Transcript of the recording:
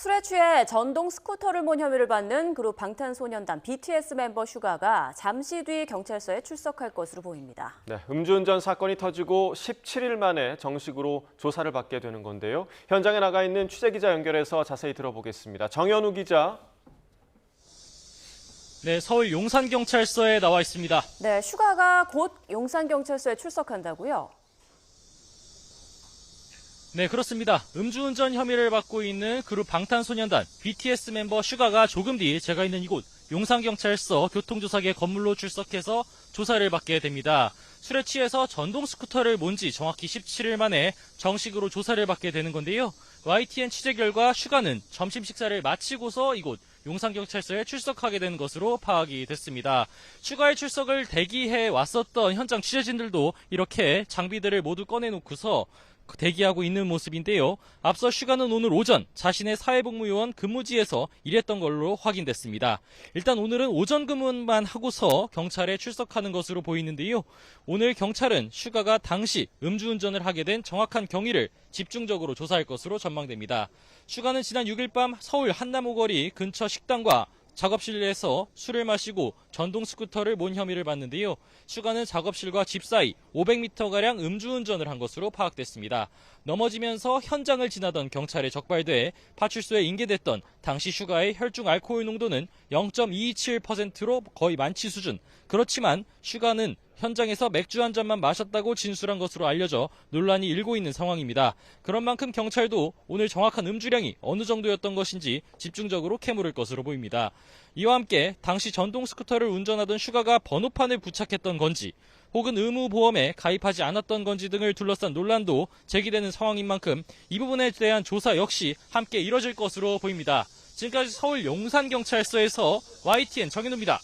술에 취해 전동 스쿠터를 몬 혐의를 받는 그룹 방탄소년단 BTS 멤버 슈가가 잠시 뒤 경찰서에 출석할 것으로 보입니다. 네, 음주운전 사건이 터지고 17일 만에 정식으로 조사를 받게 되는 건데요. 현장에 나가 있는 취재기자 연결해서 자세히 들어보겠습니다. 정현우 기자. 네, 서울 용산경찰서에 나와 있습니다. 네, 슈가가 곧 용산경찰서에 출석한다고요? 네, 그렇습니다. 음주운전 혐의를 받고 있는 그룹 방탄소년단 BTS 멤버 슈가가 조금 뒤 제가 있는 이곳 용산경찰서 교통조사계 건물로 출석해서 조사를 받게 됩니다. 술에 취해서 전동 스쿠터를 몬 지 정확히 17일 만에 정식으로 조사를 받게 되는 건데요. YTN 취재 결과 슈가는 점심 식사를 마치고서 이곳 용산경찰서에 출석하게 되는 것으로 파악이 됐습니다. 슈가의 출석을 대기해 왔었던 현장 취재진들도 이렇게 장비들을 모두 꺼내놓고서 대기하고 있는 모습인데요. 앞서 슈가는 오늘 오전 자신의 사회복무요원 근무지에서 일했던 걸로 확인됐습니다. 일단 오늘은 오전 근무만 하고서 경찰에 출석하는 것으로 보이는데요. 오늘 경찰은 슈가가 당시 음주운전을 하게 된 정확한 경위를 집중적으로 조사할 것으로 전망됩니다. 슈가는 지난 6일 밤 서울 한남오거리 근처 식당과 작업실에서 술을 마시고 전동 스쿠터를 몬 혐의를 받는데요. 슈가는 작업실과 집 사이 500m가량 음주운전을 한 것으로 파악됐습니다. 넘어지면서 현장을 지나던 경찰에 적발돼 파출소에 인계됐던 당시 슈가의 혈중 알코올 농도는 0.227%로 거의 만취 수준. 그렇지만 슈가는 현장에서 맥주 한 잔만 마셨다고 진술한 것으로 알려져 논란이 일고 있는 상황입니다. 그런 만큼 경찰도 오늘 정확한 음주량이 어느 정도였던 것인지 집중적으로 캐물을 것으로 보입니다. 이와 함께 당시 전동 스쿠터를 운전하던 슈가가 번호판을 부착했던 건지 혹은 의무보험에 가입하지 않았던 건지 등을 둘러싼 논란도 제기되는 상황인 만큼 이 부분에 대한 조사 역시 함께 이뤄질 것으로 보입니다. 지금까지 서울 용산경찰서에서 YTN 정현우입니다.